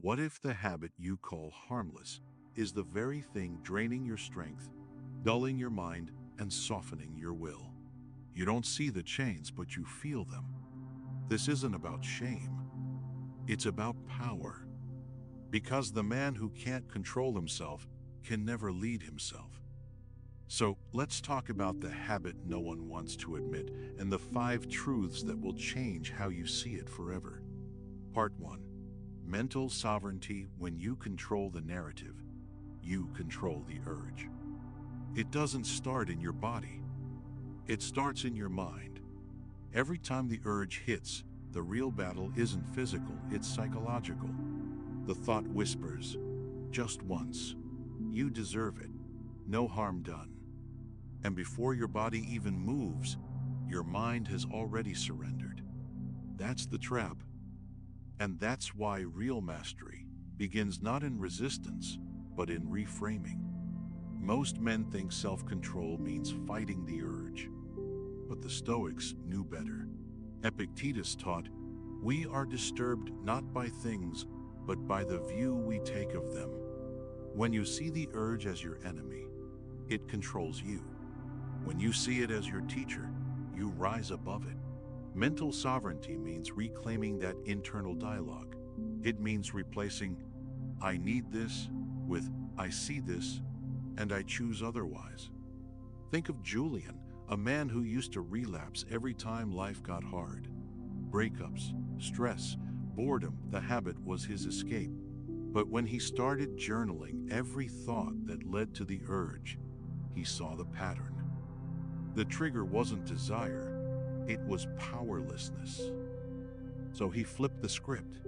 What if the habit you call harmless is the very thing draining your strength, dulling your mind, and softening your will? You don't see the chains, but you feel them. This isn't about shame. It's about power. Because the man who can't control himself can never lead himself. So let's talk about the habit no one wants to admit and the 5 truths that will change how you see it forever. Part 1. Mental sovereignty. When you control the narrative, you control the urge. It doesn't start in your body. It starts in your mind. Every time the urge hits, the real battle isn't physical, it's psychological. The thought whispers, just once. You deserve it. No harm done. And before your body even moves, your mind has already surrendered. That's the trap. And that's why real mastery begins not in resistance, but in reframing. Most men think self-control means fighting the urge. But the Stoics knew better. Epictetus taught, we are disturbed not by things, but by the view we take of them. When you see the urge as your enemy, it controls you. When you see it as your teacher, you rise above it. Mental sovereignty means reclaiming that internal dialogue. It means replacing, I need this, with, I see this, and I choose otherwise. Think of Julian, a man who used to relapse every time life got hard. Breakups, stress, boredom, the habit was his escape. But when he started journaling every thought that led to the urge, he saw the pattern. The trigger wasn't desire, it was powerlessness. So he flipped the script.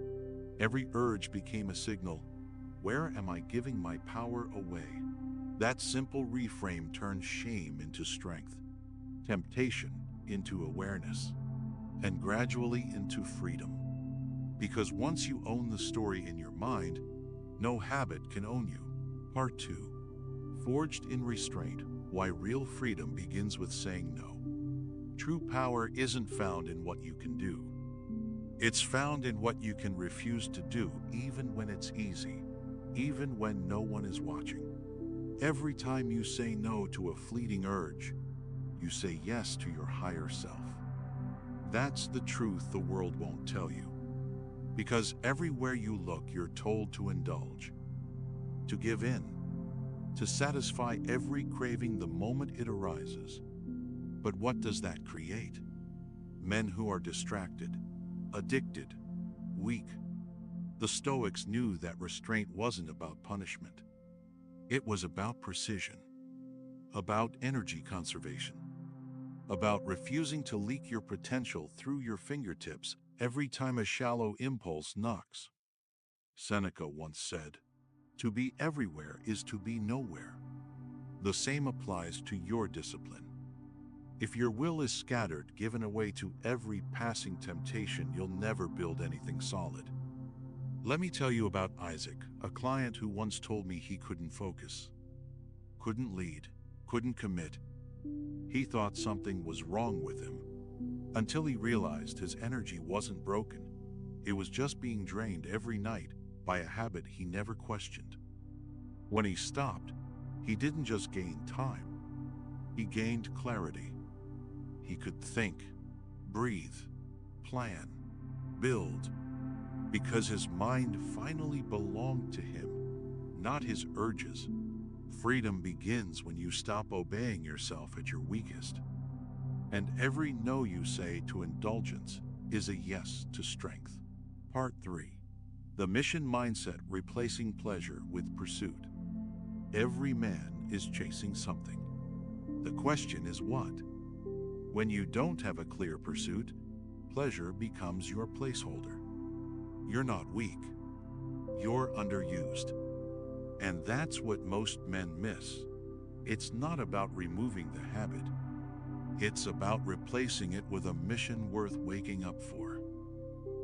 Every urge became a signal, where am I giving my power away? That simple reframe turned shame into strength, temptation into awareness, and gradually into freedom. Because once you own the story in your mind, no habit can own you. Part 2. Forged in restraint. Why real freedom begins with saying no. True power isn't found in what you can do. It's found in what you can refuse to do, even when it's easy, even when no one is watching. Every time you say no to a fleeting urge, you say yes to your higher self. That's the truth the world won't tell you. Because everywhere you look, you're told to indulge, to give in, to satisfy every craving the moment it arises. But what does that create? Men who are distracted, addicted, weak. The Stoics knew that restraint wasn't about punishment. It was about precision, about energy conservation, about refusing to leak your potential through your fingertips every time a shallow impulse knocks. Seneca once said, to be everywhere is to be nowhere. The same applies to your discipline. If your will is scattered, given away to every passing temptation, you'll never build anything solid. Let me tell you about Isaac, a client who once told me he couldn't focus, couldn't lead, couldn't commit. He thought something was wrong with him, until he realized his energy wasn't broken. It was just being drained every night by a habit he never questioned. When he stopped, he didn't just gain time, he gained clarity. He could think, breathe, plan, build, because his mind finally belonged to him, not his urges. Freedom begins when you stop obeying yourself at your weakest. And every no you say to indulgence is a yes to strength. Part 3. The mission mindset. Replacing pleasure with pursuit. Every man is chasing something. The question is what? When you don't have a clear pursuit, pleasure becomes your placeholder. You're not weak. You're underused. And that's what most men miss. It's not about removing the habit. It's about replacing it with a mission worth waking up for.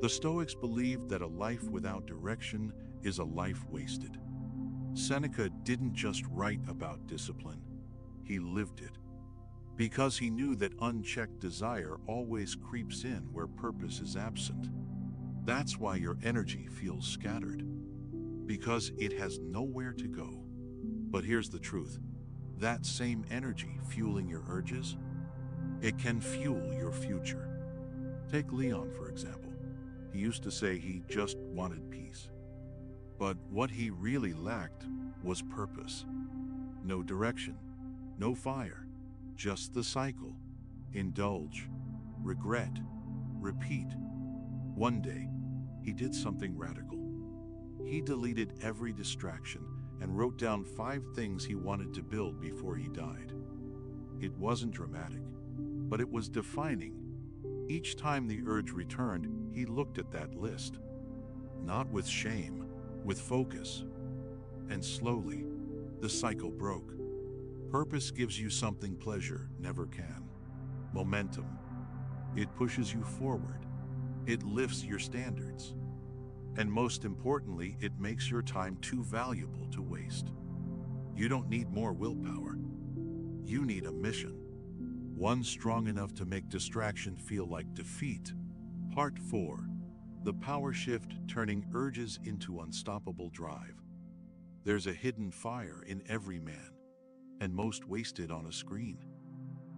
The Stoics believed that a life without direction is a life wasted. Seneca didn't just write about discipline, he lived it. Because he knew that unchecked desire always creeps in where purpose is absent. That's why your energy feels scattered. because it has nowhere to go. But here's the truth. That same energy fueling your urges, it can fuel your future. Take Leon, for example. He used to say he just wanted peace. But what he really lacked was purpose. No direction, no fire, just the cycle. Indulge, regret, repeat. One day, he did something radical. He deleted every distraction and wrote down 5 things he wanted to build before he died. It wasn't dramatic, but it was defining. Each time the urge returned, he looked at that list. Not with shame, with focus. And slowly, the cycle broke. Purpose gives you something pleasure never can. Momentum. It pushes you forward. It lifts your standards. And most importantly, it makes your time too valuable to waste. You don't need more willpower. You need a mission. One strong enough to make distraction feel like defeat. Part 4. The power shift turning urges into unstoppable drive. There's a hidden fire in every man, and most wasted on a screen.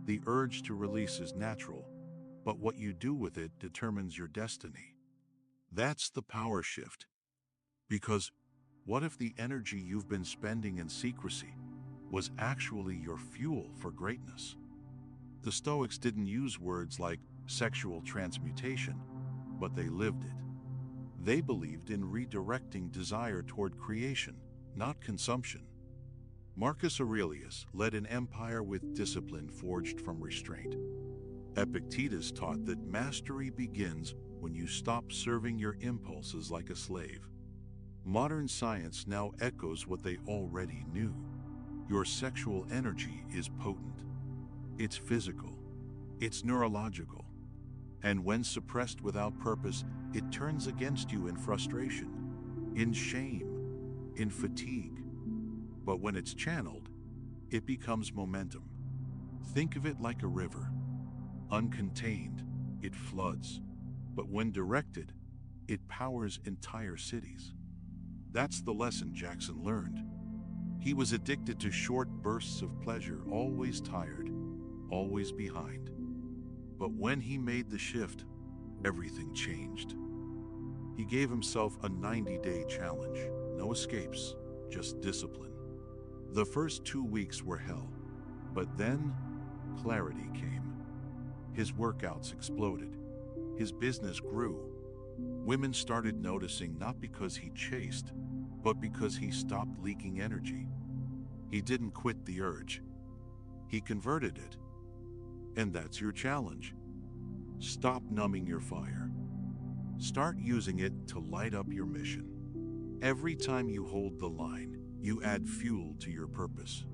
The urge to release is natural, but what you do with it determines your destiny. That's the power shift. Because what if the energy you've been spending in secrecy was actually your fuel for greatness? The Stoics didn't use words like sexual transmutation, but they lived it. They believed in redirecting desire toward creation, not consumption. Marcus Aurelius led an empire with discipline forged from restraint. Epictetus taught that mastery begins when you stop serving your impulses like a slave. Modern science now echoes what they already knew. Your sexual energy is potent. It's physical. It's neurological. And when suppressed without purpose, it turns against you in frustration, in shame, in fatigue. But when it's channeled, it becomes momentum. Think of it like a river. Uncontained, it floods. But when directed, it powers entire cities. That's the lesson Jackson learned. He was addicted to short bursts of pleasure, always tired, always behind. But when he made the shift, everything changed. He gave himself a 90-day challenge. No escapes, just discipline. The first 2 weeks were hell, but then clarity came. His workouts exploded. His business grew. Women started noticing not because he chased, but because he stopped leaking energy. He didn't quit the urge. He converted it. And that's your challenge. Stop numbing your fire. Start using it to light up your mission. Every time you hold the line, you add fuel to your purpose.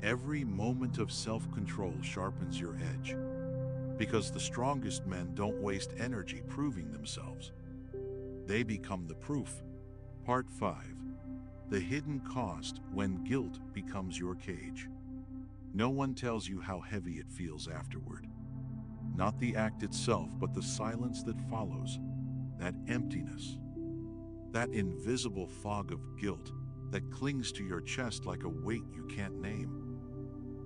Every moment of self-control sharpens your edge. Because the strongest men don't waste energy proving themselves. They become the proof. Part 5. The hidden cost when guilt becomes your cage. No one tells you how heavy it feels afterward. Not the act itself, but the silence that follows. That emptiness. That invisible fog of guilt that clings to your chest like a weight you can't name.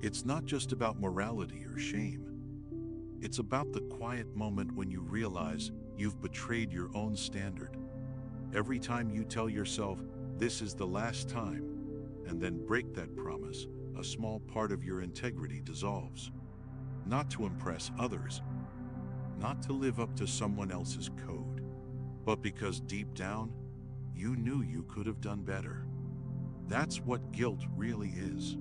It's not just about morality or shame. It's about the quiet moment when you realize you've betrayed your own standard. Every time you tell yourself, this is the last time, and then break that promise, a small part of your integrity dissolves. Not to impress others, not to live up to someone else's code, but because deep down, you knew you could have done better. That's what guilt really is.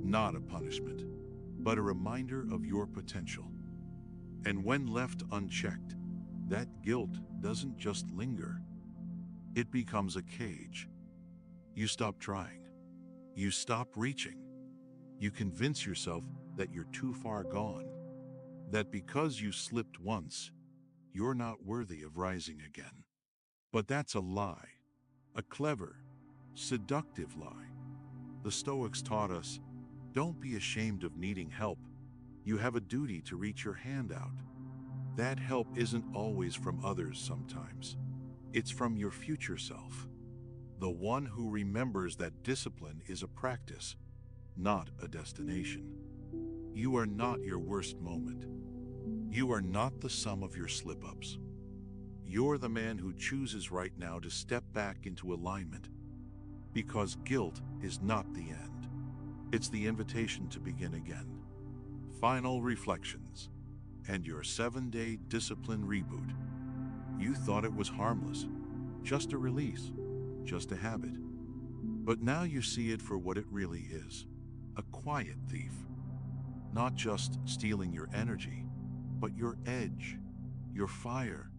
Not a punishment, but a reminder of your potential. And when left unchecked, that guilt doesn't just linger. It becomes a cage. You stop trying. You stop reaching. You convince yourself that you're too far gone. That because you slipped once, you're not worthy of rising again. But that's a lie. A clever, seductive lie. The Stoics taught us, don't be ashamed of needing help. You have a duty to reach your hand out. That help isn't always from others sometimes. It's from your future self. the one who remembers that discipline is a practice, not a destination. You are not your worst moment. You are not the sum of your slip-ups. You're the man who chooses right now to step back into alignment, because guilt is not the end. It's the invitation to begin again. Final reflections and your 7-day discipline reboot. You thought it was harmless, just a release, just a habit. But now you see it for what it really is, a quiet thief. Not just stealing your energy, but your edge, your fire,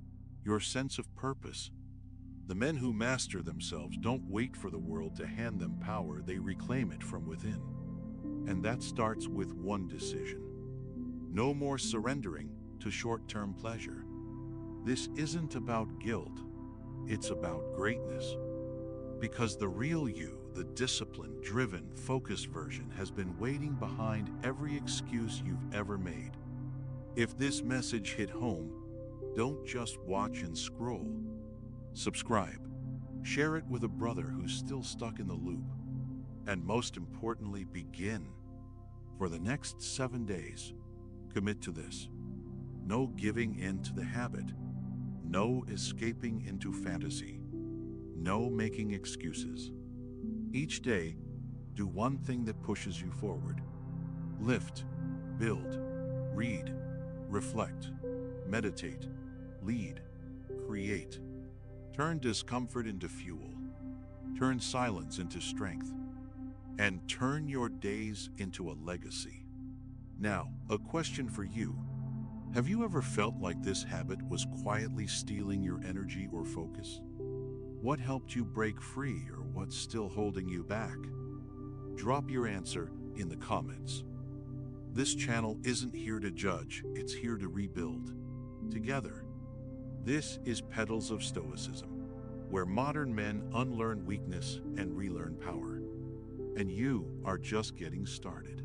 your sense of purpose. The men who master themselves don't wait for the world to hand them power, they reclaim it from within. And that starts with one decision. No more surrendering to short-term pleasure. This isn't about guilt, it's about greatness. Because the real you, the disciplined, driven, focused version, has been waiting behind every excuse you've ever made. If this message hit home, don't just watch and scroll. Subscribe. Share it with a brother who's still stuck in the loop. And most importantly, begin. For the next 7 days, commit to this. No giving in to the habit. No escaping into fantasy. No making excuses. Each day, do one thing that pushes you forward. Lift, build, read, reflect, meditate, lead, create. Turn discomfort into fuel. Turn silence into strength. And turn your days into a legacy. Now, a question for you. Have you ever felt like this habit was quietly stealing your energy or focus? What helped you break free, or what's still holding you back? Drop your answer in the comments. This channel isn't here to judge, it's here to rebuild. Together. This is Petals of Stoicism, where modern men unlearn weakness and relearn power. And you are just getting started.